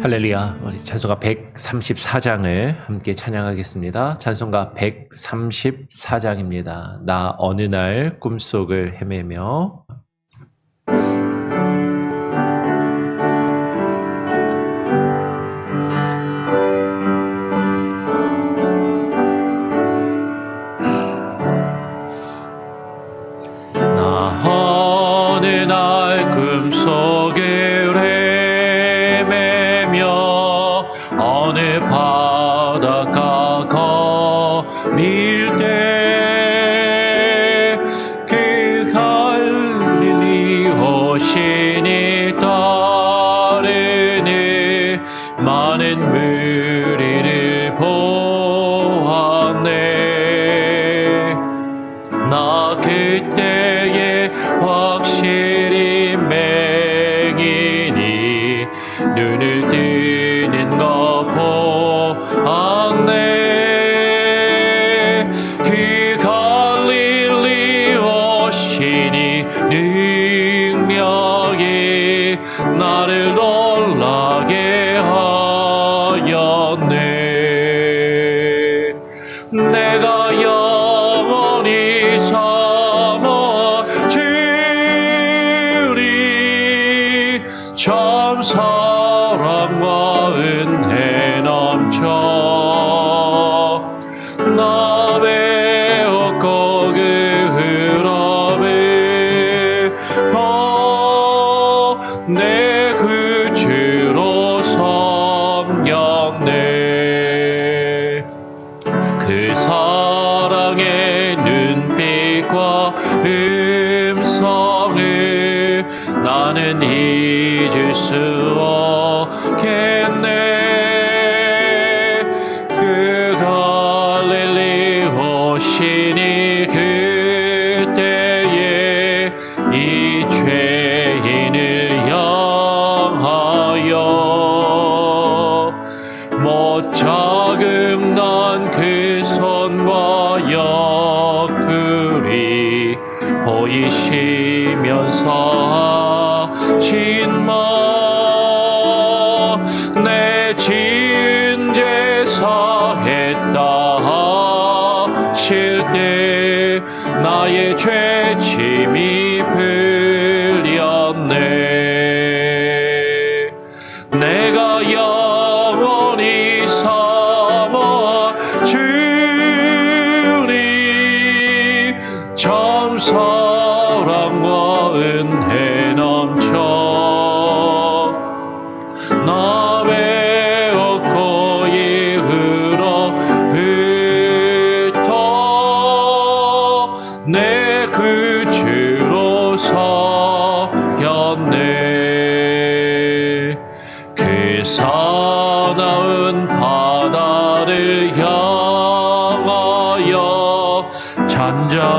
할렐루야. 우리 찬송가 134장을 함께 찬양하겠습니다. 찬송가 134장입니다. 나 어느 날 꿈속을 헤매며. 나 어느 날 꿈속을 헤매며 어느 바닷가 거닐 때 그 갈릴리 오신이 따르는 많은 무리를 보았네. 나 그때에 확실히 맹인이 눈을 뜨는 거 보았네. 그 갈릴리 오신이 능력이 나를 놀라게 하였네. 내가 영원히 삼아 주리 참 사랑과 은혜 넘쳐 나 배웠고 그 흐름을 내 구주로 섬겼네. 그 사랑의 눈빛과 음성을 나는 잊을 수 없겠네. 그 갈릴리 오신이 그때에 이 죄인을 향하여 못 자금난 그 손과 옆구리 보이시면서 하신 말 내 지은 죄 사했다 하실 때 나의 죄짐이 풀렸네. 내가 영원히 삼아 주리 참 사랑과 은혜 넘쳐 나 배웠고 이후로부터 내 구주로 서였네. 그 사나운 바다를 향하여 잔잔하라고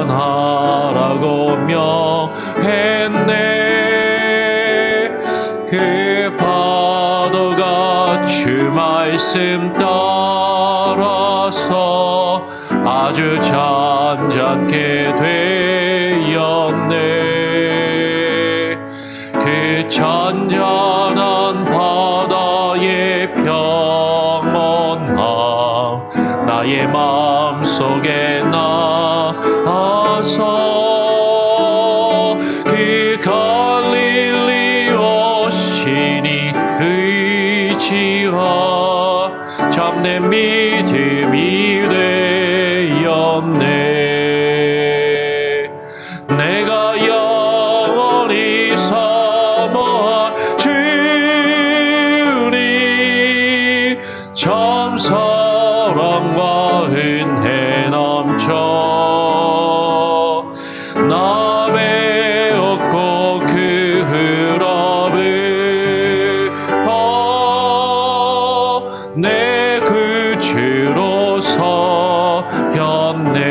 명했네. 그 파도가 주 말씀 따라서 아주 잔잔케 되었네. 그 잔잔한 바다의 평온함 나의 마음속에 나아서 그 갈릴리 오신이 의지와 참된 믿음이 되었네. 내가 영원히 삼아 주리 참 사랑과 은혜 넘쳐 나 배웠고 그 흐름부터 내 구주로 서겼네.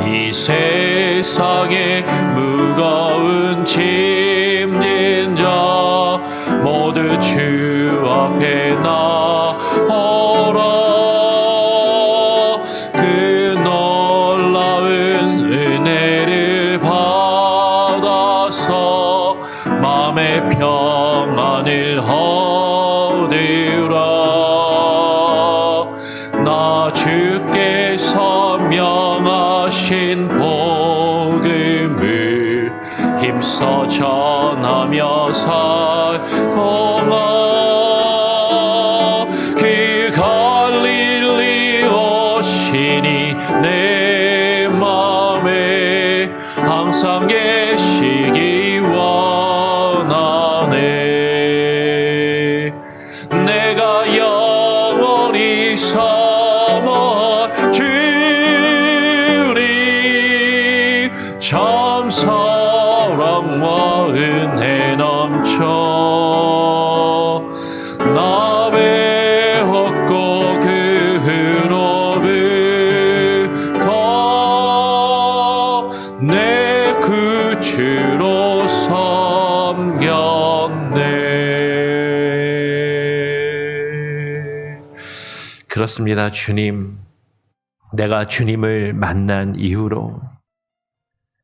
이 세상에 무거운 짐진 자 모두 주 앞에 나오라. 얻으라. 나 주께서 명하신 복음을 힘써 전하며 살동아. 그 갈릴리 오시니 내 맘에 항상 계시기 원하네. 내가 영원히 삼아 주리. 참 사랑과 은혜 넘쳐 나 배웠고 그 후로부터 내 구주로 섬겼네. 그렇습니다. 주님, 내가 주님을 만난 이후로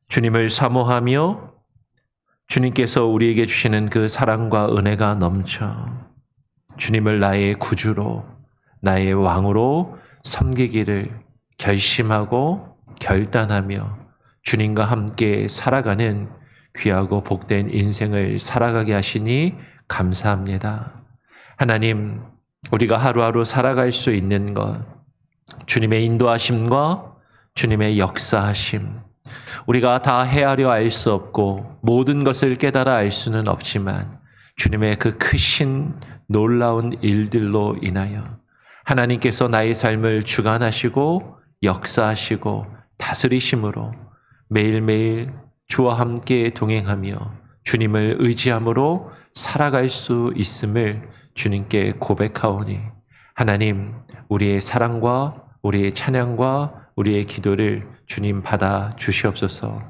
주님을 사모하며 주님께서 우리에게 주시는 그 사랑과 은혜가 넘쳐 주님을 나의 구주로, 나의 왕으로 섬기기를 결심하고 결단하며 주님과 함께 살아가는 귀하고 복된 인생을 살아가게 하시니 감사합니다. 하나님, 우리가 하루하루 살아갈 수 있는 것, 주님의 인도하심과 주님의 역사하심, 우리가 다 헤아려 알 수 없고 모든 것을 깨달아 알 수는 없지만 주님의 그 크신 놀라운 일들로 인하여 하나님께서 나의 삶을 주관하시고 역사하시고 다스리심으로 매일매일 주와 함께 동행하며 주님을 의지함으로 살아갈 수 있음을 주님께 고백하오니 하나님, 우리의 사랑과 우리의 찬양과 우리의 기도를 주님 받아 주시옵소서.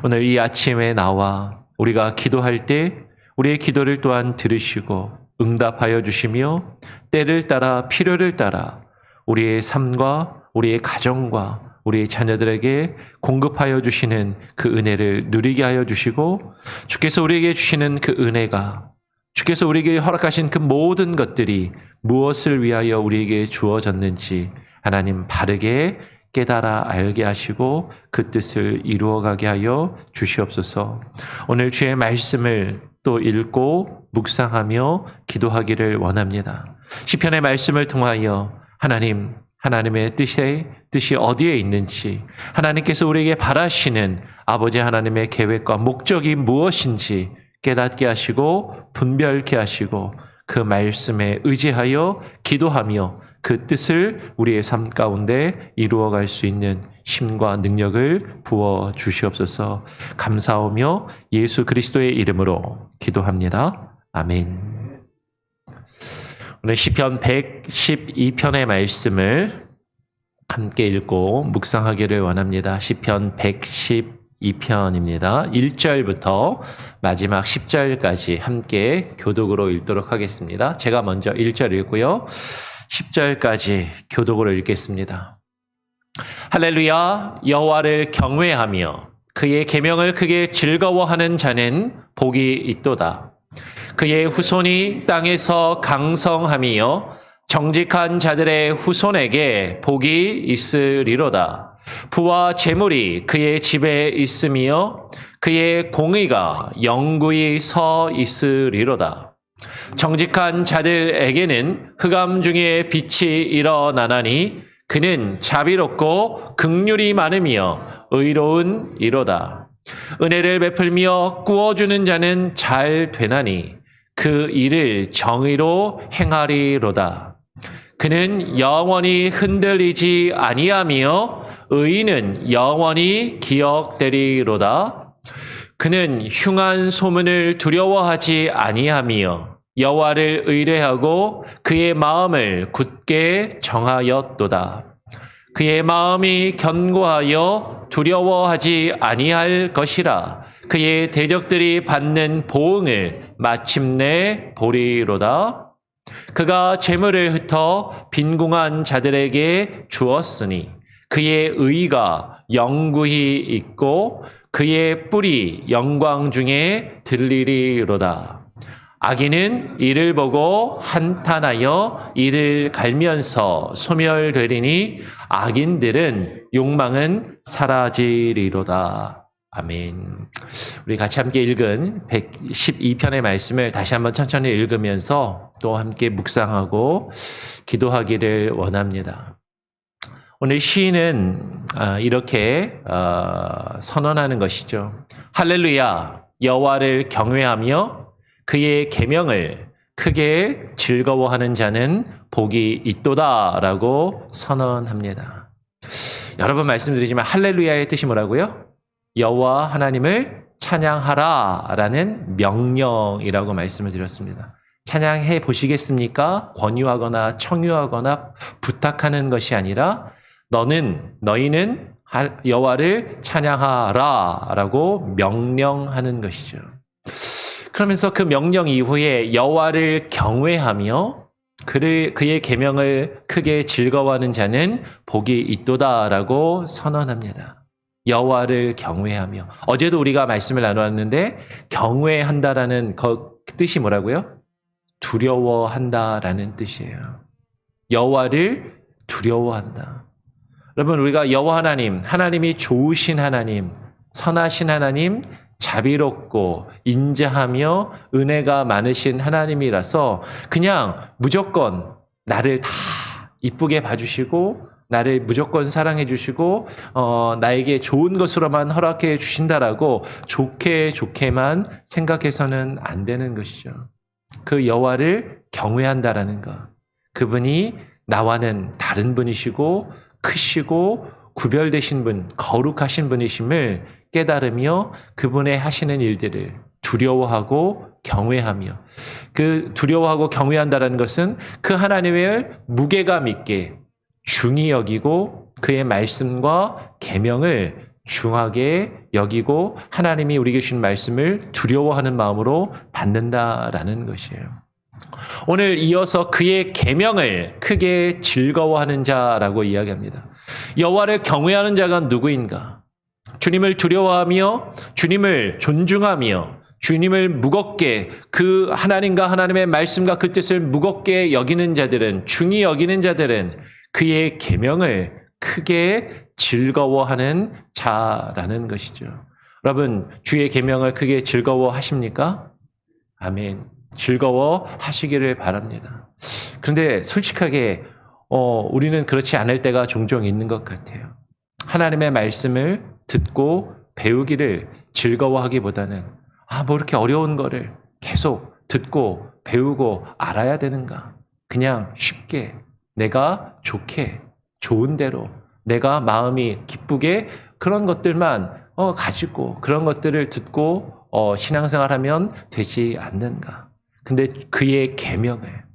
오늘 이 아침에 나와 우리가 기도할 때 우리의 기도를 또한 들으시고 응답하여 주시며 때를 따라 필요를 따라 우리의 삶과 우리의 가정과 우리의 자녀들에게 공급하여 주시는 그 은혜를 누리게 하여 주시고, 주께서 우리에게 주시는 그 은혜가, 주께서 우리에게 허락하신 그 모든 것들이 무엇을 위하여 우리에게 주어졌는지 하나님 바르게 깨달아 알게 하시고 그 뜻을 이루어가게 하여 주시옵소서. 오늘 주의 말씀을 또 읽고 묵상하며 기도하기를 원합니다. 시편의 말씀을 통하여 하나님의 뜻이 어디에 있는지, 하나님께서 우리에게 바라시는 아버지 하나님의 계획과 목적이 무엇인지 깨닫게 하시고 분별케 하시고 그 말씀에 의지하여 기도하며 그 뜻을 우리의 삶 가운데 이루어갈 수 있는 힘과 능력을 부어 주시옵소서. 감사하며 예수 그리스도의 이름으로 기도합니다. 아멘. 오늘 시편 112편의 말씀을 함께 읽고 묵상하기를 원합니다. 시편 112편입니다. 1절부터 마지막 10절까지 함께 교독으로 읽도록 하겠습니다. 제가 먼저 1절 읽고요. 10절까지 교독으로 읽겠습니다. 할렐루야. 여호와를 경외하며 그의 계명을 크게 즐거워하는 자는 복이 있도다. 그의 후손이 땅에서 강성하며 정직한 자들의 후손에게 복이 있으리로다. 부와 재물이 그의 집에 있으며 그의 공의가 영구히 서 있으리로다. 정직한 자들에게는 흑암 중에 빛이 일어나나니 그는 자비롭고 긍휼이 많으며 의로운 이로다. 은혜를 베풀며 구워주는 자는 잘 되나니 그 일을 정의로 행하리로다. 그는 영원히 흔들리지 아니하며 의인은 영원히 기억되리로다. 그는 흉한 소문을 두려워하지 아니하며 여호와를 의뢰하고 그의 마음을 굳게 정하였도다. 그의 마음이 견고하여 두려워하지 아니할 것이라. 그의 대적들이 받는 보응을 마침내 보리로다. 그가 재물을 흩어 빈궁한 자들에게 주었으니 그의 의가 영구히 있고 그의 뿔이 영광 중에 들리리로다. 악인은 이를 보고 한탄하여 이를 갈면서 소멸되리니 악인들은 욕망은 사라지리로다. 아멘. 우리 같이 함께 읽은 112편의 말씀을 다시 한번 천천히 읽으면서 또 함께 묵상하고 기도하기를 원합니다. 오늘 시인은 이렇게 선언하는 것이죠. 할렐루야, 여호와를 경외하며 그의 계명을 크게 즐거워하는 자는 복이 있도다라고 선언합니다. 여러 번 말씀드리지만 할렐루야의 뜻이 뭐라고요? 여호와 하나님을 찬양하라라는 명령이라고 말씀을 드렸습니다. 찬양해 보시겠습니까? 권유하거나 청유하거나 부탁하는 것이 아니라 너희는 여호와를 찬양하라라고 명령하는 것이죠. 그러면서 그 명령 이후에 여호와를 경외하며 그의 계명을 크게 즐거워하는 자는 복이 있도다라고 선언합니다. 여호와를 경외하며, 어제도 우리가 말씀을 나누었는데 경외한다라는 뜻이 뭐라고요? 두려워한다라는 뜻이에요. 여호와를 두려워한다. 여러분, 우리가 여호와 하나님이 좋으신 하나님, 선하신 하나님, 자비롭고 인자하며 은혜가 많으신 하나님이라서 그냥 무조건 나를 다 이쁘게 봐주시고 나를 무조건 사랑해 주시고 나에게 좋은 것으로만 허락해 주신다라고 좋게만 생각해서는 안 되는 것이죠. 그 여호와를 경외한다라는 것, 그분이 나와는 다른 분이시고 크시고 구별되신 분, 거룩하신 분이심을 깨달으며 그분의 하시는 일들을 두려워하고 경외하며, 그 두려워하고 경외한다라는 것은 그 하나님을 무게감 있게 중히 여기고 그의 말씀과 계명을 중하게 여기고 하나님이 우리에게 주신 말씀을 두려워하는 마음으로 받는다라는 것이에요. 오늘 이어서 그의 계명을 크게 즐거워하는 자라고 이야기합니다. 여호와를 경외하는 자가 누구인가? 주님을 두려워하며 주님을 존중하며 주님을 무겁게, 그 하나님과 하나님의 말씀과 그 뜻을 무겁게 여기는 자들은, 중히 여기는 자들은 그의 계명을 크게 즐거워하는 자라는 것이죠. 여러분, 주의 계명을 크게 즐거워하십니까? 아멘. 즐거워하시기를 바랍니다. 그런데 솔직하게 우리는 그렇지 않을 때가 종종 있는 것 같아요. 하나님의 말씀을 듣고 배우기를 즐거워하기보다는 뭐 이렇게 어려운 거를 계속 듣고 배우고 알아야 되는가? 그냥 쉽게 내가 좋게, 좋은 대로 내가 마음이 기쁘게 그런 것들만 가지고 그런 것들을 듣고 신앙생활하면 되지 않는가? 근데 그의 계명을,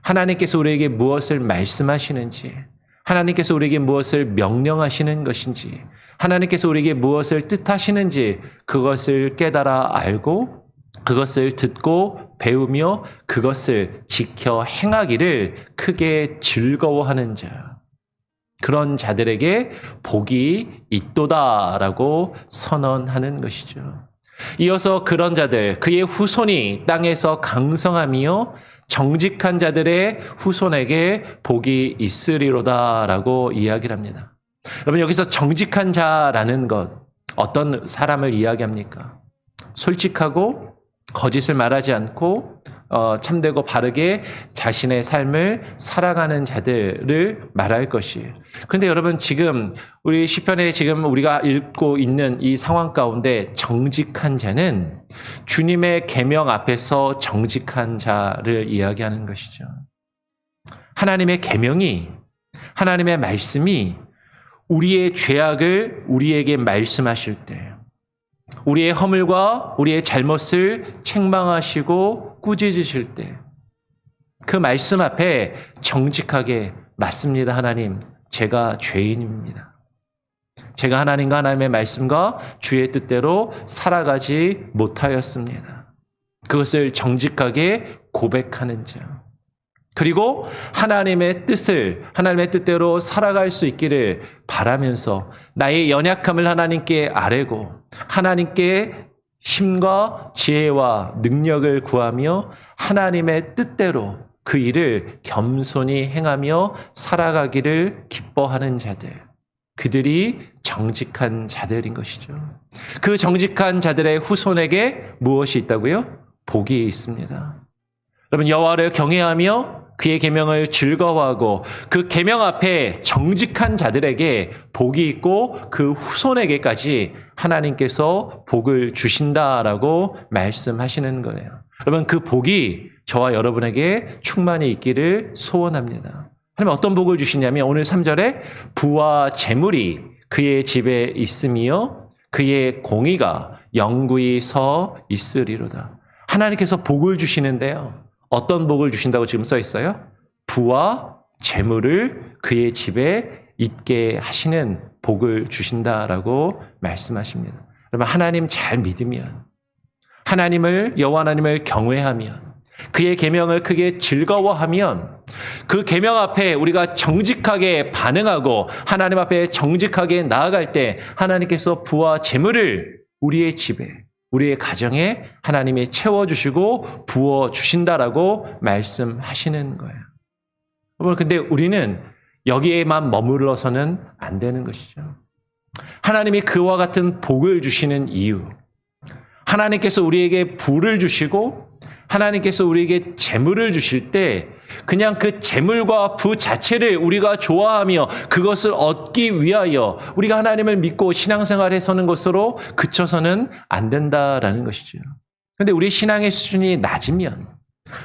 하나님께서 우리에게 무엇을 말씀하시는지, 하나님께서 우리에게 무엇을 명령하시는 것인지, 하나님께서 우리에게 무엇을 뜻하시는지 그것을 깨달아 알고 그것을 듣고 배우며 그것을 지켜 행하기를 크게 즐거워하는 자, 그런 자들에게 복이 있도다라고 선언하는 것이죠. 이어서 그런 자들, 그의 후손이 땅에서 강성하며 정직한 자들의 후손에게 복이 있으리로다라고 이야기를 합니다. 여러분, 여기서 정직한 자라는 것, 어떤 사람을 이야기합니까? 솔직하고 거짓을 말하지 않고 참되고 바르게 자신의 삶을 살아가는 자들을 말할 것이에요. 그런데 여러분, 지금 우리 시편에 지금 우리가 읽고 있는 이 상황 가운데 정직한 자는 주님의 계명 앞에서 정직한 자를 이야기하는 것이죠. 하나님의 계명이, 하나님의 말씀이 우리의 죄악을 우리에게 말씀하실 때, 우리의 허물과 우리의 잘못을 책망하시고 꾸짖으실 때, 그 말씀 앞에 정직하게, 맞습니다 하나님, 제가 죄인입니다. 제가 하나님과 하나님의 말씀과 주의 뜻대로 살아가지 못하였습니다. 그것을 정직하게 고백하는 자, 그리고 하나님의 뜻대로 살아갈 수 있기를 바라면서 나의 연약함을 하나님께 아뢰고 하나님께 힘과 지혜와 능력을 구하며 하나님의 뜻대로 그 일을 겸손히 행하며 살아가기를 기뻐하는 자들. 그들이 정직한 자들인 것이죠. 그 정직한 자들의 후손에게 무엇이 있다고요? 복이 있습니다. 여러분, 여호와를 경외하며 그의 계명을 즐거워하고 그 계명 앞에 정직한 자들에게 복이 있고 그 후손에게까지 하나님께서 복을 주신다라고 말씀하시는 거예요. 여러분, 그 복이 저와 여러분에게 충만히 있기를 소원합니다. 하나님 어떤 복을 주시냐면 오늘 3절에 부와 재물이 그의 집에 있으며 그의 공의가 영구히 서 있으리로다. 하나님께서 복을 주시는데요. 어떤 복을 주신다고 지금 써 있어요? 부와 재물을 그의 집에 있게 하시는 복을 주신다라고 말씀하십니다. 여러분, 하나님 잘 믿으면, 하나님을, 여호와 하나님을 경외하면, 그의 계명을 크게 즐거워하면 그 계명 앞에 우리가 정직하게 반응하고 하나님 앞에 정직하게 나아갈 때 하나님께서 부와 재물을 우리의 집에, 우리의 가정에 하나님이 채워주시고 부어주신다라고 말씀하시는 거예요. 여러분, 근데 우리는 여기에만 머물러서는 안 되는 것이죠. 하나님이 그와 같은 복을 주시는 이유, 하나님께서 우리에게 부를 주시고 하나님께서 우리에게 재물을 주실 때 그냥 그 재물과 부 자체를 우리가 좋아하며 그것을 얻기 위하여 우리가 하나님을 믿고 신앙생활을 해서는 것으로 그쳐서는 안 된다라는 것이죠. 그런데 우리의 신앙의 수준이 낮으면,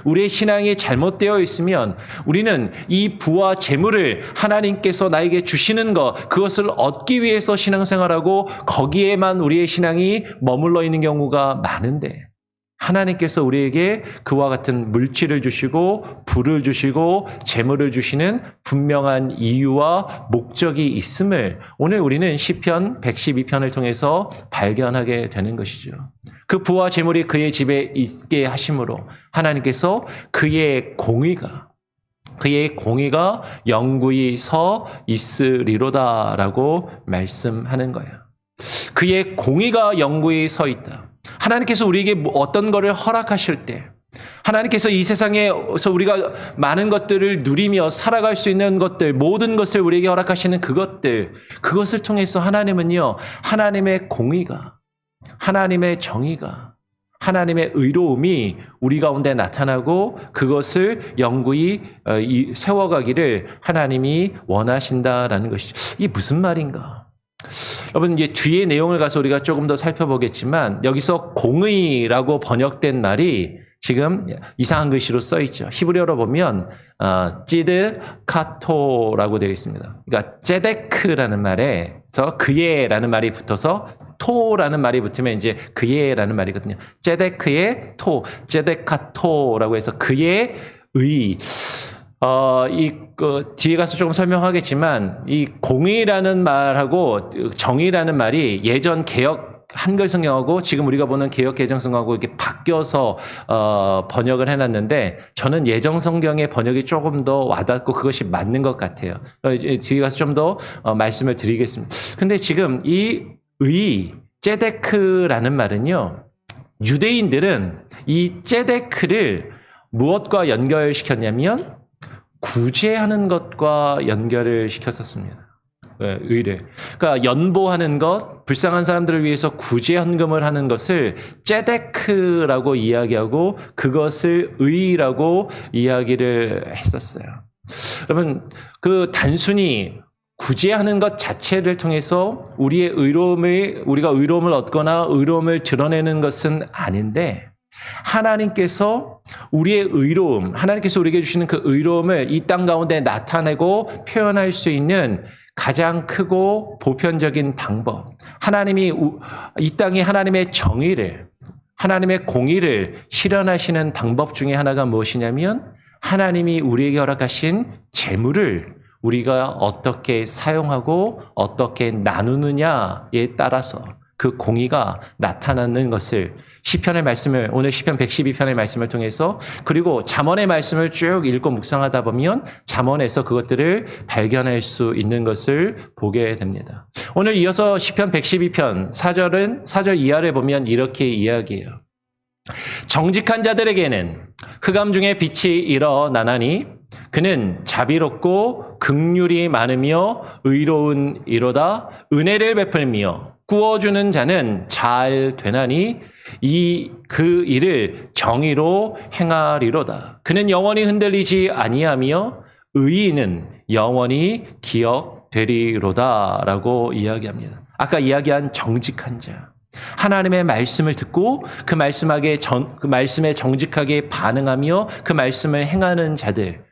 우리의 신앙이 잘못되어 있으면 우리는 이 부와 재물을 하나님께서 나에게 주시는 것, 그것을 얻기 위해서 신앙생활하고 거기에만 우리의 신앙이 머물러 있는 경우가 많은데 하나님께서 우리에게 그와 같은 물질을 주시고 부를 주시고 재물을 주시는 분명한 이유와 목적이 있음을 오늘 우리는 시편 112편을 통해서 발견하게 되는 것이죠. 그 부와 재물이 그의 집에 있게 하심으로 하나님께서 그의 공의가 영구히 서 있으리로다라고 말씀하는 거예요. 그의 공의가 영구히 서 있다. 하나님께서 우리에게 어떤 것을 허락하실 때, 하나님께서 이 세상에서 우리가 많은 것들을 누리며 살아갈 수 있는 것들, 모든 것을 우리에게 허락하시는 그것을 통해서 하나님은요, 하나님의 공의가, 하나님의 정의가, 하나님의 의로움이 우리 가운데 나타나고 그것을 영구히 세워가기를 하나님이 원하신다라는 것이죠. 이게 무슨 말인가? 여러분, 이제 뒤에 내용을 가서 우리가 조금 더 살펴보겠지만 여기서 공의라고 번역된 말이 지금 이상한 글씨로 써 있죠. 히브리어로 보면 찌드 카토라고 되어 있습니다. 그러니까 제데크라는 말에서 그의라는 말이 붙어서 토라는 말이 붙으면 이제 그의라는 말이거든요. 제데크의 토, 제데카토라고 해서 그의 의. 뒤에 가서 조금 설명하겠지만, 이 공의라는 말하고 정의라는 말이 예전 개역 한글 성경하고 지금 우리가 보는 개역 개정 성경하고 이렇게 바뀌어서 번역을 해놨는데, 저는 예정 성경의 번역이 조금 더 와닿고 그것이 맞는 것 같아요. 뒤에 가서 좀 더 말씀을 드리겠습니다. 근데 지금 이 제데크라는 말은요, 유대인들은 이 제데크를 무엇과 연결시켰냐면 구제하는 것과 연결을 시켰었습니다. 의를. 그러니까 연보하는 것, 불쌍한 사람들을 위해서 구제 헌금을 하는 것을 제데크라고 이야기하고 그것을 의라고 이야기를 했었어요. 여러분, 그 단순히 구제하는 것 자체를 통해서 우리가 의로움을 얻거나 의로움을 드러내는 것은 아닌데, 하나님께서 우리의 의로움, 하나님께서 우리에게 주시는 그 의로움을 이 땅 가운데 나타내고 표현할 수 있는 가장 크고 보편적인 방법, 하나님이 이 땅에 하나님의 정의를, 하나님의 공의를 실현하시는 방법 중에 하나가 무엇이냐면, 하나님이 우리에게 허락하신 재물을 우리가 어떻게 사용하고 어떻게 나누느냐에 따라서 그 공의가 나타나는 것을 시편의 말씀을 오늘 시편 112편의 말씀을 통해서 그리고 잠언의 말씀을 쭉 읽고 묵상하다 보면 잠언에서 그것들을 발견할 수 있는 것을 보게 됩니다. 오늘 이어서 시편 112편 4절 이하를 보면 이렇게 이야기해요. 정직한 자들에게는 흑암 중에 빛이 일어나나니 그는 자비롭고 긍휼이 많으며 의로운 이로다. 은혜를 베풀며 구워주는 자는 잘 되나니 그 일을 정의로 행하리로다. 그는 영원히 흔들리지 아니하며 의인은 영원히 기억되리로다 라고 이야기합니다. 아까 이야기한 정직한 자, 하나님의 말씀을 듣고 그 말씀에 정직하게 반응하며 그 말씀을 행하는 자들,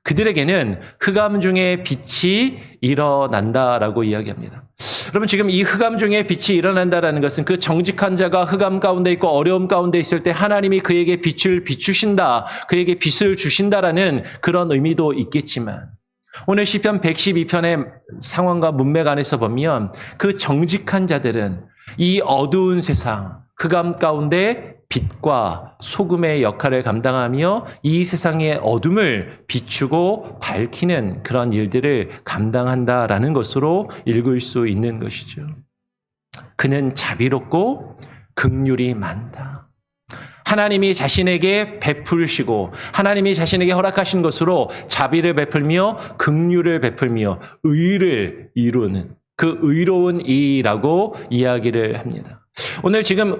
그들에게는 흑암 중에 빛이 일어난다라고 이야기합니다. 여러분, 지금 이 흑암 중에 빛이 일어난다라는 것은 그 정직한 자가 흑암 가운데 있고 어려움 가운데 있을 때 하나님이 그에게 빛을 비추신다, 그에게 빛을 주신다라는 그런 의미도 있겠지만 오늘 시편 112편의 상황과 문맥 안에서 보면 그 정직한 자들은 이 어두운 세상, 흑암 가운데 빛과 소금의 역할을 감당하며 이 세상의 어둠을 비추고 밝히는 그런 일들을 감당한다라는 것으로 읽을 수 있는 것이죠. 그는 자비롭고 긍휼이 많다. 하나님이 자신에게 베푸시고 하나님이 자신에게 허락하신 것으로 자비를 베풀며 긍휼을 베풀며 의를 이루는 그 의로운 이라고 이야기를 합니다. 오늘 지금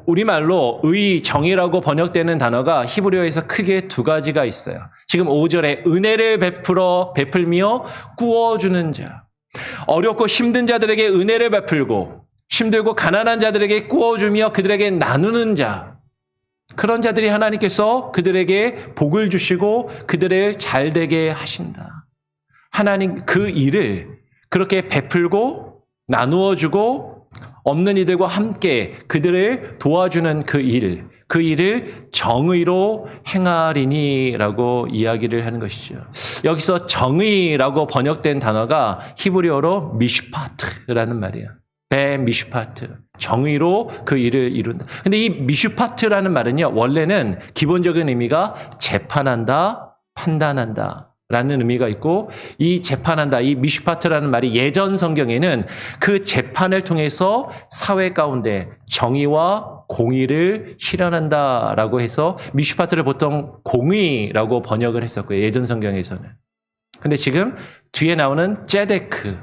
우리말로 의, 정의라고 번역되는 단어가 히브리어에서 크게 두 가지가 있어요. 지금 5절에 은혜를 베풀며 구워주는 자. 어렵고 힘든 자들에게 은혜를 베풀고 힘들고 가난한 자들에게 구워주며 그들에게 나누는 자. 그런 자들이 하나님께서 그들에게 복을 주시고 그들을 잘되게 하신다. 하나님 그 일을 그렇게 베풀고 나누어주고 없는 이들과 함께 그들을 도와주는 그 일을 정의로 행하리니라고 이야기를 하는 것이죠. 여기서 정의라고 번역된 단어가 히브리어로 미슈파트라는 말이에요. 미슈파트. 정의로 그 일을 이룬다. 근데 이 미슈파트라는 말은요, 원래는 기본적인 의미가 재판한다, 판단한다. 라는 의미가 있고 이 재판한다, 이 미슈파트라는 말이 예전 성경에는 그 재판을 통해서 사회 가운데 정의와 공의를 실현한다라고 해서 미슈파트를 보통 공의라고 번역을 했었고요. 예전 성경에서는. 근데 지금 뒤에 나오는 ጼ데크,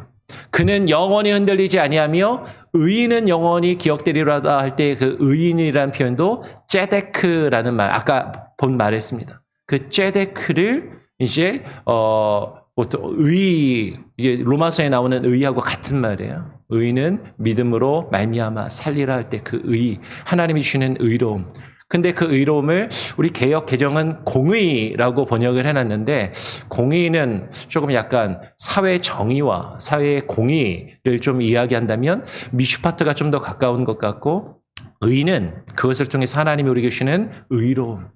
그는 영원히 흔들리지 아니하며 의인은 영원히 기억되리로다 할 때 그 의인이라는 표현도 ጼ데크라는 말, 아까 본 말했습니다. 그 ጼ데크를 이제 보통 이게 로마서에 나오는 의하고 같은 말이에요. 의는 믿음으로 말미암아 살리라 할 때 그 의, 하나님이 주시는 의로움. 근데 그 의로움을 우리 개역 개정은 공의라고 번역을 해놨는데 공의는 조금 약간 사회 정의와 사회의 공의를 좀 이야기한다면 미슈파트가 좀 더 가까운 것 같고 의는 그것을 통해서 하나님이 우리에게 주시는 의로움.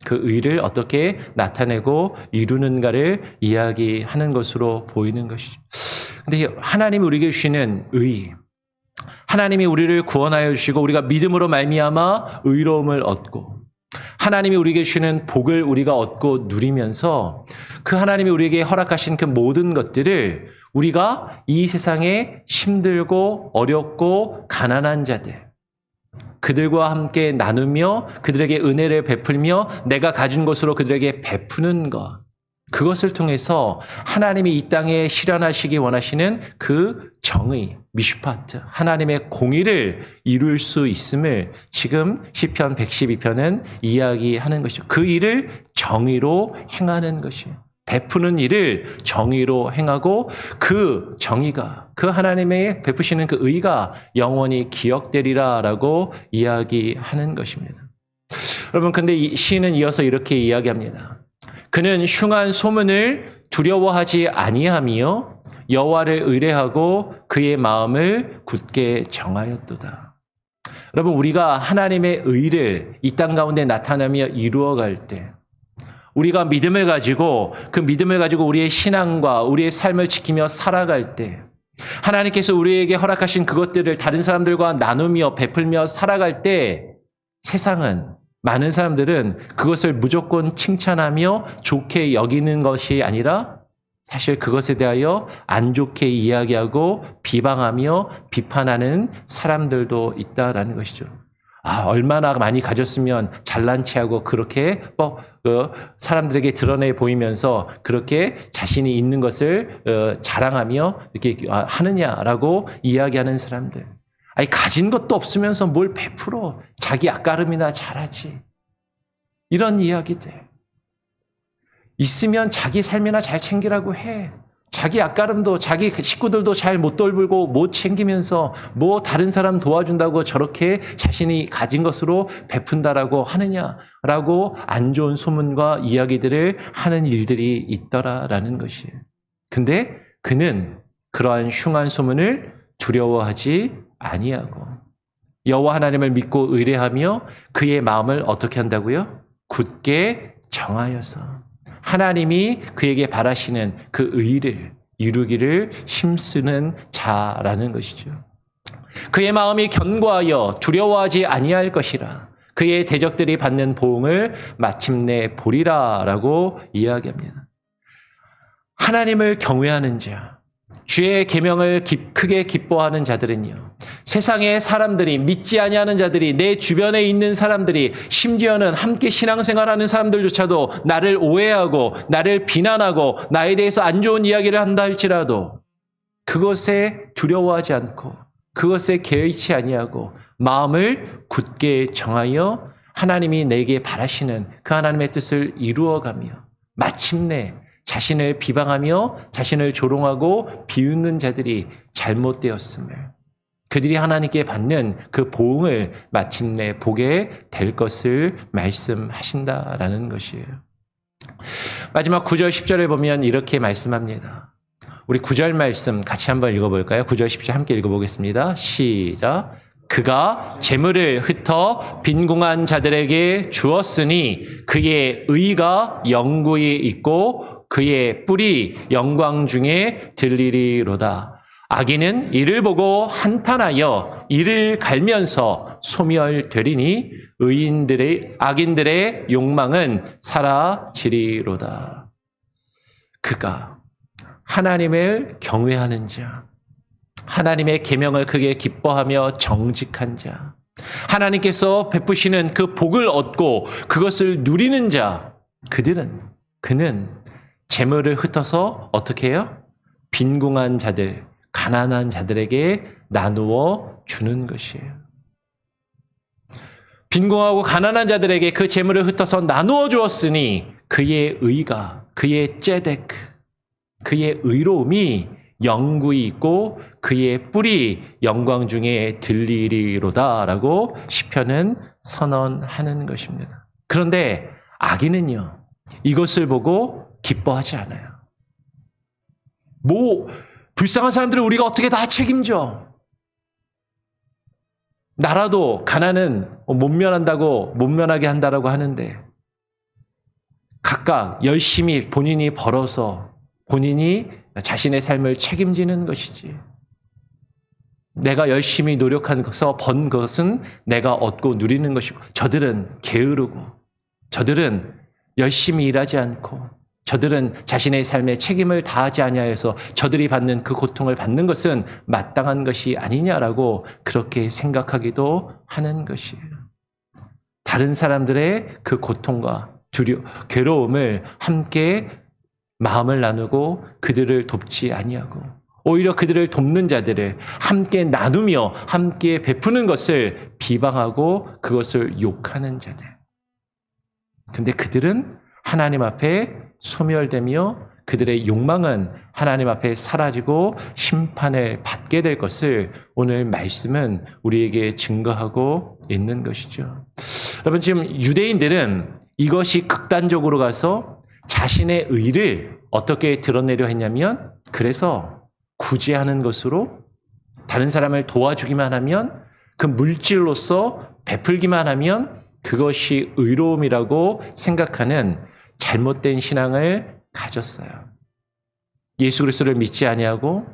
그 의를 어떻게 나타내고 이루는가를 이야기하는 것으로 보이는 것이죠. 근데 하나님이 우리에게 주시는 의, 하나님이 우리를 구원하여 주시고 우리가 믿음으로 말미암아 의로움을 얻고 하나님이 우리에게 주시는 복을 우리가 얻고 누리면서 그 하나님이 우리에게 허락하신 그 모든 것들을 우리가 이 세상에 힘들고 어렵고 가난한 자들, 그들과 함께 나누며 그들에게 은혜를 베풀며 내가 가진 것으로 그들에게 베푸는 것, 그것을 통해서 하나님이 이 땅에 실현하시기 원하시는 그 정의, 미슈파트, 하나님의 공의를 이룰 수 있음을 지금 시편 112편은 이야기하는 것이죠. 그 일을 정의로 행하는 것이에요. 베푸는 일을 정의로 행하고 그 정의가, 그 하나님의 베푸시는 그 의가 영원히 기억되리라라고 이야기하는 것입니다. 여러분, 근데 이 시인은 이어서 이렇게 이야기합니다. 그는 흉한 소문을 두려워하지 아니하며 여호와를 의뢰하고 그의 마음을 굳게 정하였도다. 여러분, 우리가 하나님의 의를 이 땅 가운데 나타나며 이루어갈 때 우리가 믿음을 가지고 그 믿음을 가지고 우리의 신앙과 우리의 삶을 지키며 살아갈 때 하나님께서 우리에게 허락하신 그것들을 다른 사람들과 나누며 베풀며 살아갈 때 세상은, 많은 사람들은 그것을 무조건 칭찬하며 좋게 여기는 것이 아니라 사실 그것에 대하여 안 좋게 이야기하고 비방하며 비판하는 사람들도 있다라는 것이죠. 얼마나 많이 가졌으면 잘난 체하고 그렇게 사람들에게 드러내 보이면서 그렇게 자신이 있는 것을 자랑하며 이렇게 하느냐라고 이야기하는 사람들. 가진 것도 없으면서 뭘 베풀어. 자기 앞가름이나 잘하지. 이런 이야기들. 있으면 자기 삶이나 잘 챙기라고 해. 자기 앞가름도 자기 식구들도 잘 못 돌보고 못 챙기면서 뭐 다른 사람 도와준다고 저렇게 자신이 가진 것으로 베푼다라고 하느냐라고 안 좋은 소문과 이야기들을 하는 일들이 있더라라는 것이에요. 근데 그는 그러한 흉한 소문을 두려워하지 아니하고 여호와 하나님을 믿고 의뢰하며 그의 마음을 어떻게 한다고요? 굳게 정하여서 하나님이 그에게 바라시는 그 의를 이루기를 힘쓰는 자라는 것이죠. 그의 마음이 견고하여 두려워하지 아니할 것이라 그의 대적들이 받는 보응을 마침내 보리라라고 이야기합니다. 하나님을 경외하는 자, 주의 계명을 크게 기뻐하는 자들은요, 세상의 사람들이, 믿지 아니하는 자들이, 내 주변에 있는 사람들이, 심지어는 함께 신앙생활하는 사람들조차도 나를 오해하고 나를 비난하고 나에 대해서 안 좋은 이야기를 한다 할지라도 그것에 두려워하지 않고 그것에 개의치 아니하고 마음을 굳게 정하여 하나님이 내게 바라시는 그 하나님의 뜻을 이루어가며 마침내 자신을 비방하며 자신을 조롱하고 비웃는 자들이 잘못되었음을, 그들이 하나님께 받는 그 보응을 마침내 보게 될 것을 말씀하신다라는 것이에요. 마지막 9절 10절을 보면 이렇게 말씀합니다. 우리 9절 말씀 같이 한번 읽어볼까요? 9절 10절 함께 읽어보겠습니다. 시작. 그가 재물을 흩어 빈궁한 자들에게 주었으니 그의 의가 영구히 있고 그의 뿔이 영광 중에 들리리로다. 악인은 이를 보고 한탄하여 이를 갈면서 소멸되리니 악인들의 욕망은 사라지리로다. 그가 하나님을 경외하는 자, 하나님의 계명을 크게 기뻐하며 정직한 자, 하나님께서 베푸시는 그 복을 얻고 그것을 누리는 자, 그는 재물을 흩어서 어떻게 해요? 빈궁한 자들, 가난한 자들에게 나누어 주는 것이에요. 빈궁하고 가난한 자들에게 그 재물을 흩어서 나누어 주었으니 그의 의가, 그의 째데크, 그의 의로움이 영구히 있고 그의 뿔이 영광 중에 들리리로다라고 시편은 선언하는 것입니다. 그런데 악인은요, 이것을 보고 기뻐하지 않아요. 불쌍한 사람들을 우리가 어떻게 다 책임져? 나라도 가난은 못면하게 한다라고 하는데 각각 열심히 본인이 벌어서 본인이 자신의 삶을 책임지는 것이지. 내가 열심히 노력해서 번 것은 내가 얻고 누리는 것이고, 저들은 게으르고, 저들은 열심히 일하지 않고, 저들은 자신의 삶에 책임을 다하지 아니하여서 저들이 받는 그 고통을 받는 것은 마땅한 것이 아니냐라고 그렇게 생각하기도 하는 것이에요. 다른 사람들의 그 고통과 괴로움을 함께 마음을 나누고 그들을 돕지 아니하고 오히려 그들을 돕는 자들을 함께 나누며 함께 베푸는 것을 비방하고 그것을 욕하는 자들. 근데 그들은 하나님 앞에 소멸되며 그들의 욕망은 하나님 앞에 사라지고 심판을 받게 될 것을 오늘 말씀은 우리에게 증거하고 있는 것이죠. 여러분, 지금 유대인들은 이것이 극단적으로 가서 자신의 의를 어떻게 드러내려 했냐면, 그래서 구제하는 것으로 다른 사람을 도와주기만 하면, 그 물질로서 베풀기만 하면 그것이 의로움이라고 생각하는 잘못된 신앙을 가졌어요. 예수 그리스도를 믿지 아니하고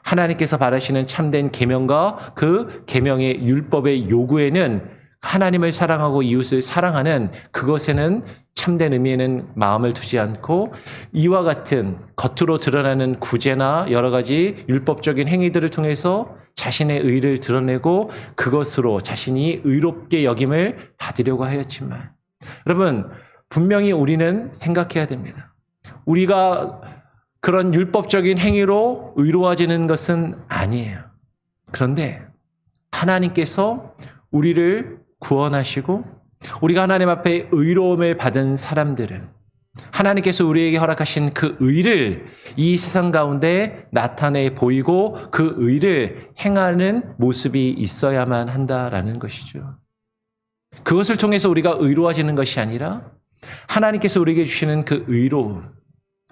하나님께서 바라시는 참된 계명과 그 계명의 율법의 요구에는 하나님을 사랑하고 이웃을 사랑하는 그것에는 참된 의미에는 마음을 두지 않고 이와 같은 겉으로 드러나는 구제나 여러 가지 율법적인 행위들을 통해서 자신의 의를 드러내고 그것으로 자신이 의롭게 여김을 받으려고 하였지만 여러분 분명히 우리는 생각해야 됩니다. 우리가 그런 율법적인 행위로 의로워지는 것은 아니에요. 그런데 하나님께서 우리를 구원하시고 우리가 하나님 앞에 의로움을 받은 사람들은 하나님께서 우리에게 허락하신 그 의를 이 세상 가운데 나타내 보이고 그 의를 행하는 모습이 있어야만 한다라는 것이죠. 그것을 통해서 우리가 의로워지는 것이 아니라 하나님께서 우리에게 주시는 그 의로움,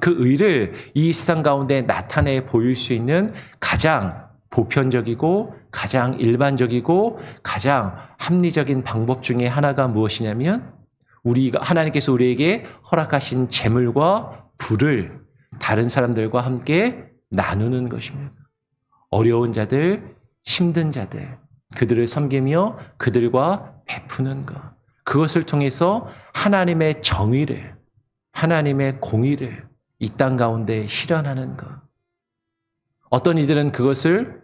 그 의를 이 세상 가운데 나타내 보일 수 있는 가장 보편적이고 가장 일반적이고 가장 합리적인 방법 중에 하나가 무엇이냐면 우리가 하나님께서 우리에게 허락하신 재물과 부를 다른 사람들과 함께 나누는 것입니다. 어려운 자들, 힘든 자들, 그들을 섬기며 그들과 베푸는 것. 그것을 통해서 하나님의 정의를, 하나님의 공의를 이 땅 가운데 실현하는 것. 어떤 이들은 그것을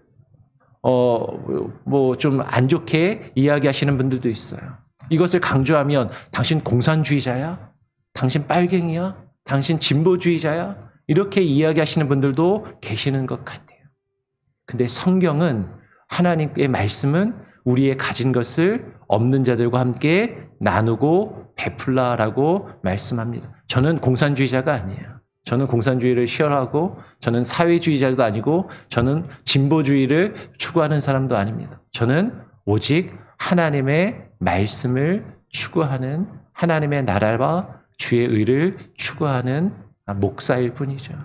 좀 안 좋게 이야기하시는 분들도 있어요. 이것을 강조하면 당신 공산주의자야? 당신 빨갱이야? 당신 진보주의자야? 이렇게 이야기하시는 분들도 계시는 것 같아요. 근데 성경은 하나님의 말씀은 우리의 가진 것을 없는 자들과 함께 나누고 베풀라라고 말씀합니다. 저는 공산주의자가 아니에요. 저는 공산주의를 싫어하고 저는 사회주의자도 아니고 저는 진보주의를 추구하는 사람도 아닙니다. 저는 오직 하나님의 말씀을 추구하는 하나님의 나라와 주의 의를 추구하는 목사일 뿐이죠.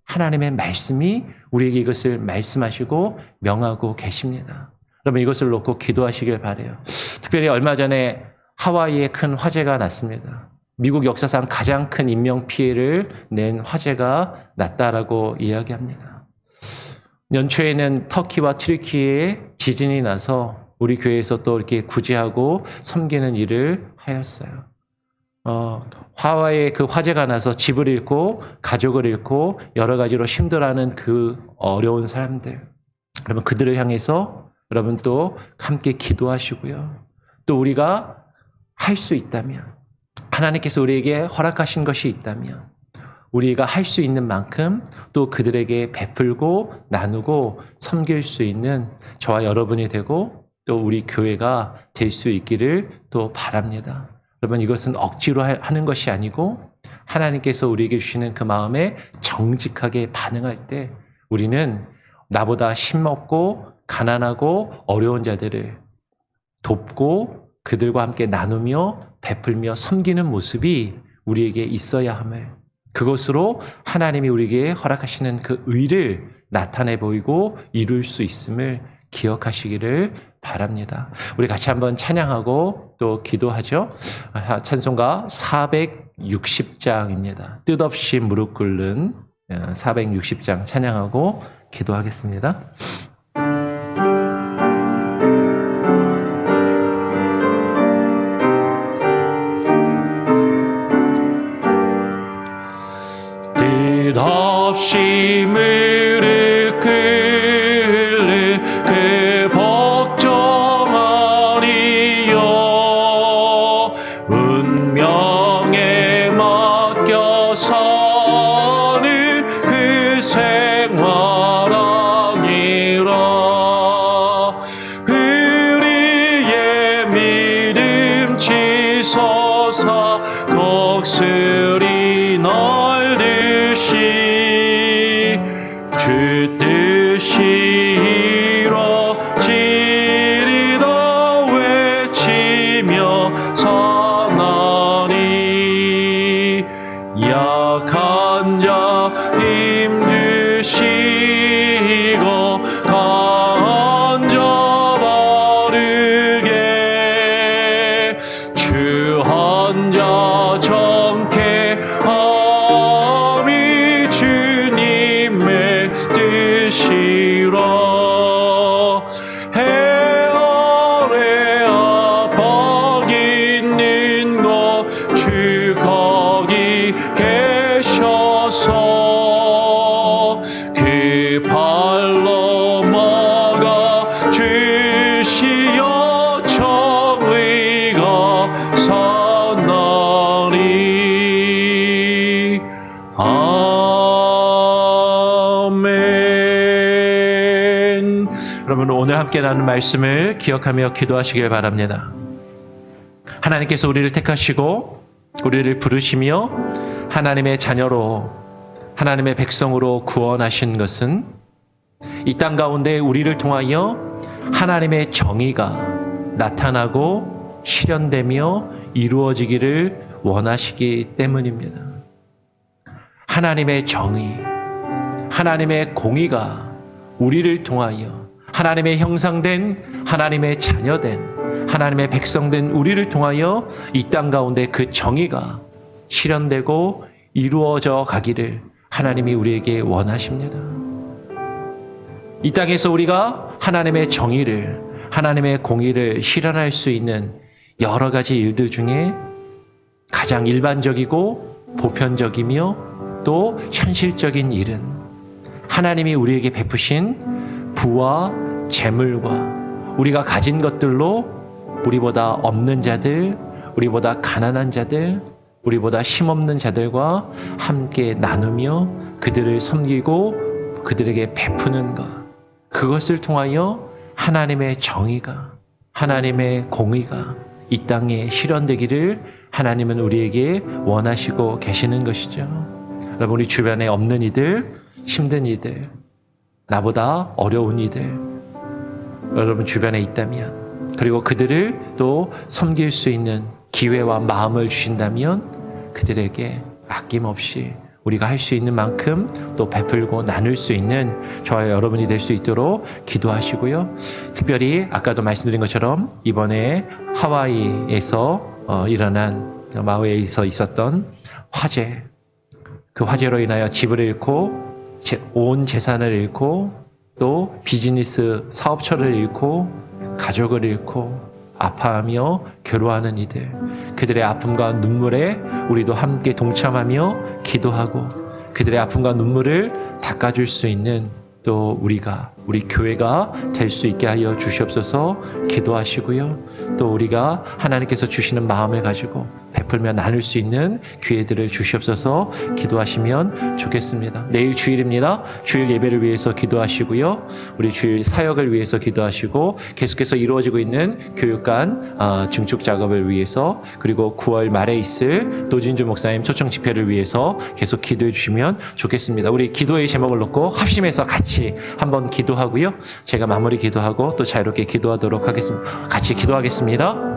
하나님의 말씀이 우리에게 이것을 말씀하시고 명하고 계십니다. 여러분 이것을 놓고 기도하시길 바라요. 특별히 얼마 전에 하와이에 큰 화재가 났습니다. 미국 역사상 가장 큰 인명피해를 낸 화재가 났다라고 이야기합니다. 연초에는 터키와 튀르키예에 지진이 나서 우리 교회에서 또 이렇게 구제하고 섬기는 일을 하였어요. 하와이에 그 화재가 나서 집을 잃고 가족을 잃고 여러 가지로 힘들어하는 그 어려운 사람들. 여러분 그들을 향해서 여러분 또 함께 기도하시고요. 또 우리가 할 수 있다면 하나님께서 우리에게 허락하신 것이 있다면 우리가 할 수 있는 만큼 또 그들에게 베풀고 나누고 섬길 수 있는 저와 여러분이 되고 또 우리 교회가 될 수 있기를 또 바랍니다. 여러분 이것은 억지로 하는 것이 아니고 하나님께서 우리에게 주시는 그 마음에 정직하게 반응할 때 우리는 나보다 힘없고 가난하고 어려운 자들을 돕고 그들과 함께 나누며 베풀며 섬기는 모습이 우리에게 있어야 함을 그것으로 하나님이 우리에게 허락하시는 그 의를 나타내 보이고 이룰 수 있음을 기억하시기를 바랍니다. 우리 같이 한번 찬양하고 또 기도하죠. 찬송가 460장입니다. 뜻없이 무릎 꿇는 460장 찬양하고 기도하겠습니다. 뜻없이 무릎 꿇는 그 복종한 이여 운명에 맡겨 사는 그 생활 아니라 우리의 믿음 치솟아 독수리 날듯이 주 뜻이 이루어지리다 외치며 사나니 약한 자 힘주시 여러분 오늘 함께 나눈 말씀을 기억하며 기도하시길 바랍니다. 하나님께서 우리를 택하시고 우리를 부르시며 하나님의 자녀로 하나님의 백성으로 구원하신 것은 이 땅 가운데 우리를 통하여 하나님의 정의가 나타나고 실현되며 이루어지기를 원하시기 때문입니다. 하나님의 정의, 하나님의 공의가 우리를 통하여 하나님의 형상된, 하나님의 자녀된, 하나님의 백성된 우리를 통하여 이 땅 가운데 그 정의가 실현되고 이루어져 가기를 하나님이 우리에게 원하십니다. 이 땅에서 우리가 하나님의 정의를, 하나님의 공의를 실현할 수 있는 여러 가지 일들 중에 가장 일반적이고 보편적이며 또 현실적인 일은 하나님이 우리에게 베푸신 부와 재물과 우리가 가진 것들로 우리보다 없는 자들, 우리보다 가난한 자들, 우리보다 힘없는 자들과 함께 나누며 그들을 섬기고 그들에게 베푸는 것, 그것을 통하여 하나님의 정의가, 하나님의 공의가 이 땅에 실현되기를 하나님은 우리에게 원하시고 계시는 것이죠. 여러분, 우리 주변에 없는 이들, 힘든 이들, 나보다 어려운 이들 여러분 주변에 있다면, 그리고 그들을 또 섬길 수 있는 기회와 마음을 주신다면 그들에게 아낌없이 우리가 할 수 있는 만큼 또 베풀고 나눌 수 있는 저와 여러분이 될 수 있도록 기도하시고요. 특별히 아까도 말씀드린 것처럼 이번에 하와이에서 일어난 마우이에서 있었던 화재, 그 화재로 인하여 집을 잃고 온 재산을 잃고 또 비즈니스 사업처를 잃고 가족을 잃고 아파하며 괴로워하는 이들, 그들의 아픔과 눈물에 우리도 함께 동참하며 기도하고 그들의 아픔과 눈물을 닦아줄 수 있는 또 우리 교회가 될 수 있게 하여 주시옵소서. 기도하시고요. 또 우리가 하나님께서 주시는 마음을 가지고 베풀며 나눌 수 있는 기회들을 주시옵소서. 기도하시면 좋겠습니다. 내일 주일입니다. 주일 예배를 위해서 기도하시고요. 우리 주일 사역을 위해서 기도하시고 계속해서 이루어지고 있는 교육관 증축 작업을 위해서, 그리고 9월 말에 있을 노진주 목사님 초청 집회를 위해서 계속 기도해 주시면 좋겠습니다. 우리 기도의 제목을 놓고 합심해서 같이 한번 기도하고요. 제가 마무리 기도하고 또 자유롭게 기도하도록 하겠습니다. 같이 기도하겠습니다.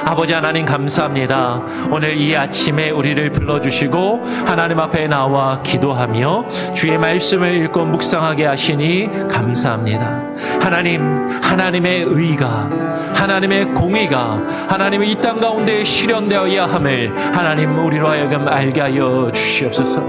아버지 하나님 감사합니다. 오늘 이 아침에 우리를 불러주시고 하나님 앞에 나와 기도하며 주의 말씀을 읽고 묵상하게 하시니 감사합니다. 하나님, 하나님의 의가, 하나님의 공의가 하나님의 이 땅 가운데 실현되어야 함을 하나님 우리로 하여금 알게 하여 주시옵소서.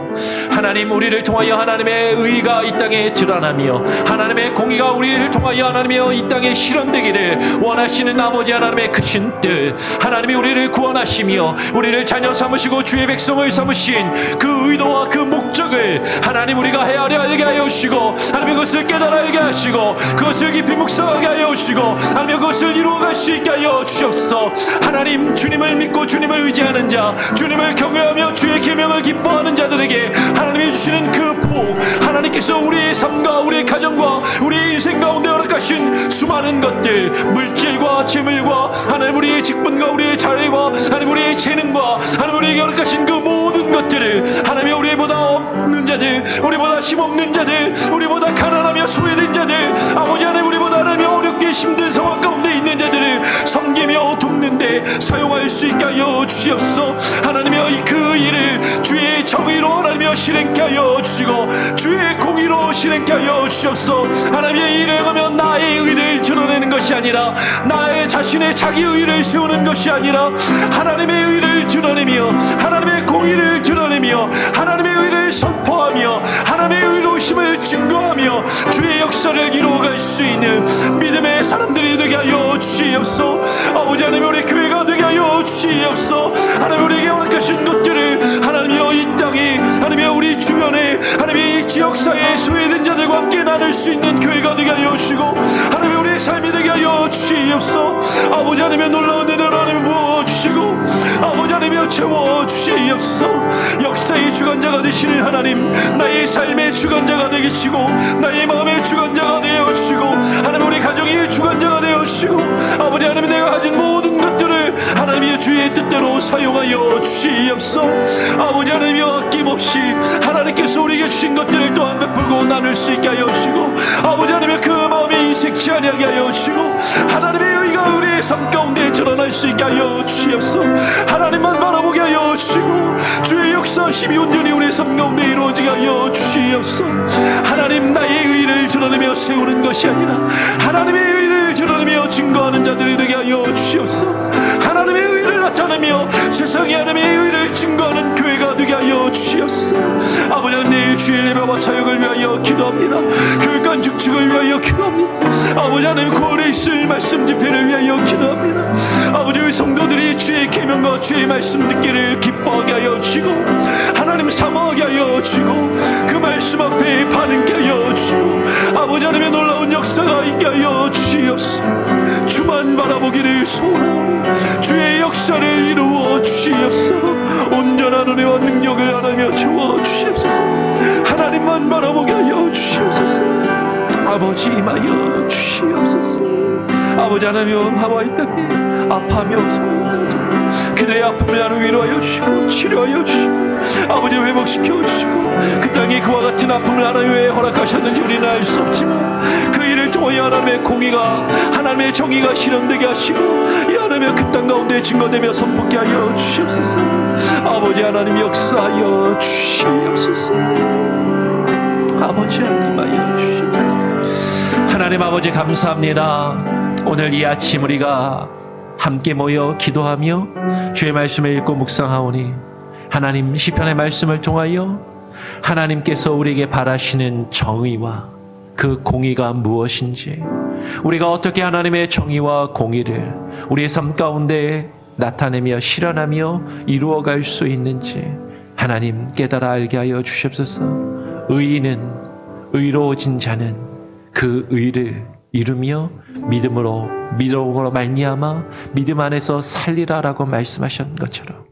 하나님, 우리를 통하여 하나님의 의가 이 땅에 드러나며 하나님의 공의가 우리를 통하여 하나님의 이 땅에 실현되기를 원하시는 아버지 하나님의 크신 뜻, 하나님이 우리를 구원하시며 우리를 자녀 삼으시고 주의 백성을 삼으신 그 의도와 그 목적을 하나님 우리가 헤아려 알게 하여 주시고, 하나님 그것을 깨달아 알게 하시고 그것을 깊이 묵상하게 하여 주시고 하나님 그것을 이루어갈 수 있게 하여 주옵소서. 하나님, 주님을 믿고 주님을 의지하는 자, 주님을 경외하며 주의 계명을 기뻐하는 자들에게 하나님이 주시는 그 복, 하나님께서 우리의 삶과 우리의 가정과 우리의 인생 가운데 허락하신 수많은 것들, 물질과 재물과 하나님 우리의 직분과 우리의 자리와 하나님 우리의 재능과 하나님 우리에게 허락하신 그 모든 것들을 하나님이 우리보다 없는 자들, 우리보다 힘없는 자들, 우리보다 가난하며 소외된 자들, 아버지 하나님 우리보다 하나님 어렵게 힘든 상황 가운데 있는 자들을 섬기며 돕는데 사용할 수 있게 하여 주시옵소서. 하나님이여, 그 일을 주의 정의로 하나님이여 실행케 하여 주시고 주의 공의로 실행케 하여 주시옵소서. 하나님의 일을 하면 나의 의를 드러내는 것이 아니라 나의 자신의 자기 의를 세우는 것이 아니라 하나님의 의를 드러내며 하나님의 공의를 드러내며 하나님의 의를 선포하며 하나님의 의로우심을 증거하며 주의 역사를 이루어갈 수 있는 믿음의 사람들이 되게 하여 주시옵소서. 아버지 하나님, 우리 교회가 되게 하여 주시옵소서. 하나님 우리에게 허락하신 것들을 하나님이여 이 땅에 하나님이여 우리 주변에 하나님의 이 지역사회에 소외된 자들과 함께 나눌 수 있는 교회가 되게 하여 주시고 하나님 우리의 삶이 되게 하여 주시옵소서. 아버지 하나님의 놀라운 은혜를 하나님 부어주시고 아버지 하나님이여 채워주시옵소서. 역사의 주관자가 되시는 하나님, 나의 삶의 주관자가 되시고 나의 마음의 주관자가 되어주시고 하나님 우리 정의의 주관자가 되어주시고 아버지 하나님 내가 가진 모든 것들을 하나님의 주의 뜻대로 사용하여 주시옵소. 아버지 하나님이 아낌없이 하나님께서 우리에게 주신 것들을 또한 베풀고 나눌 수 있게 하여 주시고 아버지 하나님의 그 마음에 인색치 아니하게 하여 주시고 하나님의 의가 우리의 삶 가운데 드러날 수 있게 하여 주시옵소. 하나님만 바라보게 하여 주시고 주의 역사하심이 온전히 우리의 삶 가운데 이루어지게 하여 주시옵소. 하나님 나의 의를 드러내며 세우는 것이 아니라 하나님의 의를 드러내며 증거하는 자들이 되게 하여 주시옵소. 하나님의 의를 나타내며 세상에 하나님의 의를 증거하는 교회가 되게 하여 주시옵소. 아버지 하나님 내일 주일 예배와 사역을 위하여 기도합니다. 교육관 축축을 위하여 기도합니다. 아버지 하나님 9월에 있을 말씀 집회를 위하여 기도합니다. 아버지 우리 성도들이 주의 계명과 주의 말씀 듣기를 기뻐하게 하여 주시고 하나님 사모하게 하여 주시고 그 말씀 앞에 반응케 하여 주시고 아버지 하나님의 놀라운 역사가 있게 하여 주시옵소서. 주만 바라보기를 소원하오니 주의 역사를 이루어 주시옵소서. 온전한 은혜와 능력을 하나님여 채워 주시옵소서. 하나님만 바라보게 하여 주시옵소서. 아버지 임하여 주시옵소서. 아버지 하나님여 하와이 땅에 아파하며 소원하는 자들 그들의 아픔을 하나님 위로하여 주시고 치료하여 주시고 아버지 회복시켜 주시고 그 땅에 그와 같은 아픔을 하나님 왜 허락하셨는지 우리는 알 수 없지만 그 일을 통하여 하나님의 공의가 하나님의 정의가 실현되게 하시고 이 하나님의 그 땅 가운데 증거되며 선포케 하여 주시옵소서. 아버지 하나님 역사하여 주시옵소서. 아버지 하나님 하여 주시옵소서. 하나님 아버지 감사합니다. 오늘 이 아침 우리가 함께 모여 기도하며 주의 말씀을 읽고 묵상하오니 하나님 시편의 말씀을 통하여 하나님께서 우리에게 바라시는 정의와 그 공의가 무엇인지 우리가 어떻게 하나님의 정의와 공의를 우리의 삶 가운데 나타내며 실현하며 이루어갈 수 있는지 하나님 깨달아 알게 하여 주시옵소서. 의인은 의로워진 자는 그 의를 이루며 믿음으로 말미암아 믿음 안에서 살리라라고 말씀하신 것처럼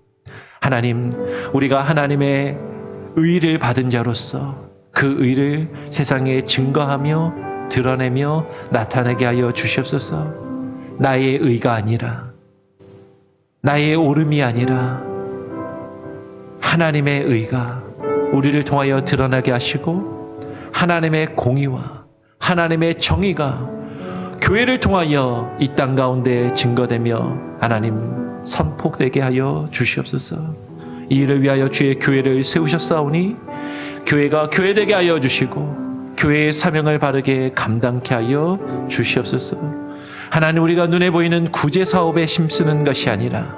하나님 우리가 하나님의 의를 받은 자로서 그 의를 세상에 증거하며 드러내며 나타내게 하여 주시옵소서. 나의 의가 아니라 나의 옳음이 아니라 하나님의 의가 우리를 통하여 드러나게 하시고 하나님의 공의와 하나님의 정의가 교회를 통하여 이 땅 가운데 증거되며 하나님 선포되게 하여 주시옵소서. 이 일을 위하여 주의 교회를 세우셨사오니 교회가 교회되게 하여 주시고 교회의 사명을 바르게 감당케 하여 주시옵소서. 하나님 우리가 눈에 보이는 구제 사업에 힘쓰는 것이 아니라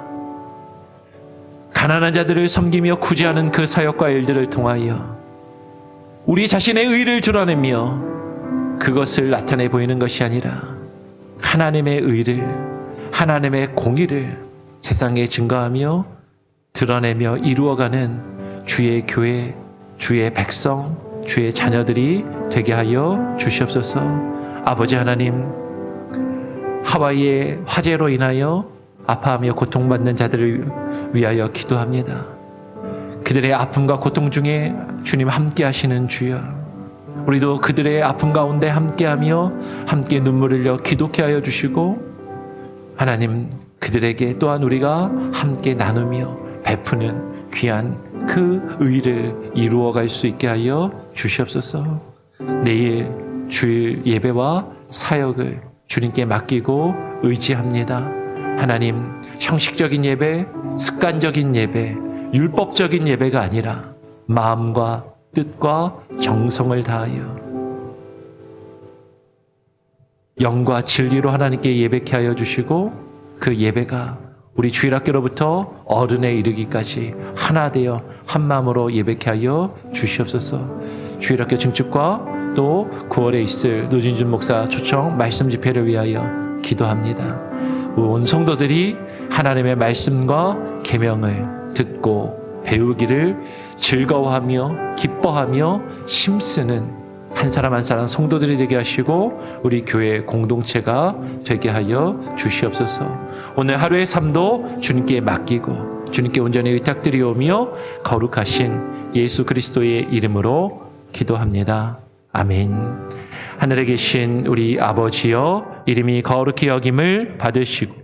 가난한 자들을 섬기며 구제하는 그 사역과 일들을 통하여 우리 자신의 의를 드러내며 그것을 나타내 보이는 것이 아니라 하나님의 의를 하나님의 공의를 세상에 증거하며 드러내며 이루어가는 주의 교회, 주의 백성, 주의 자녀들이 되게 하여 주시옵소서. 아버지 하나님 하와이의 화재로 인하여 아파하며 고통받는 자들을 위하여 기도합니다. 그들의 아픔과 고통 중에 주님 함께 하시는 주여 우리도 그들의 아픔 가운데 함께하며 함께 눈물을 흘려 기도케 하여 주시고 하나님 그들에게 또한 우리가 함께 나누며 베푸는 귀한 그 의를 이루어갈 수 있게 하여 주시옵소서. 내일 주일 예배와 사역을 주님께 맡기고 의지합니다. 하나님 형식적인 예배, 습관적인 예배, 율법적인 예배가 아니라 마음과 뜻과 정성을 다하여 영과 진리로 하나님께 예배케 하여 주시고 그 예배가 우리 주일학교로부터 어른에 이르기까지 하나 되어 한 마음으로 예배케 하여 주시옵소서. 주일학교 증축과 또 9월에 있을 노진준 목사 초청 말씀 집회를 위하여 기도합니다. 온 성도들이 하나님의 말씀과 계명을 듣고 배우기를 즐거워하며 기뻐하며 힘쓰는 한 사람 한 사람 성도들이 되게 하시고 우리 교회 공동체가 되게 하여 주시옵소서. 오늘 하루의 삶도 주님께 맡기고 주님께 온전히 의탁드리오며 거룩하신 예수 그리스도의 이름으로 기도합니다. 아멘. 하늘에 계신 우리 아버지여 이름이 거룩히 여김을 받으시고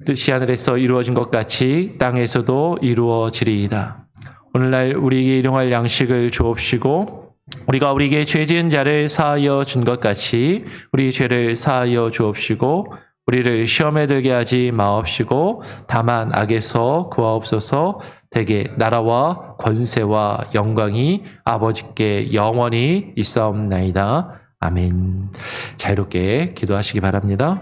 뜻이 하늘에서 이루어진 것 같이 땅에서도 이루어지리이다. 오늘날 우리에게 일용할 양식을 주옵시고 우리가 우리에게 죄 지은 자를 사하여 준 것 같이 우리 죄를 사하여 주옵시고 우리를 시험에 들게 하지 마옵시고 다만 악에서 구하옵소서. 대개 나라와 권세와 영광이 아버지께 영원히 있사옵나이다. 아멘. 자유롭게 기도하시기 바랍니다.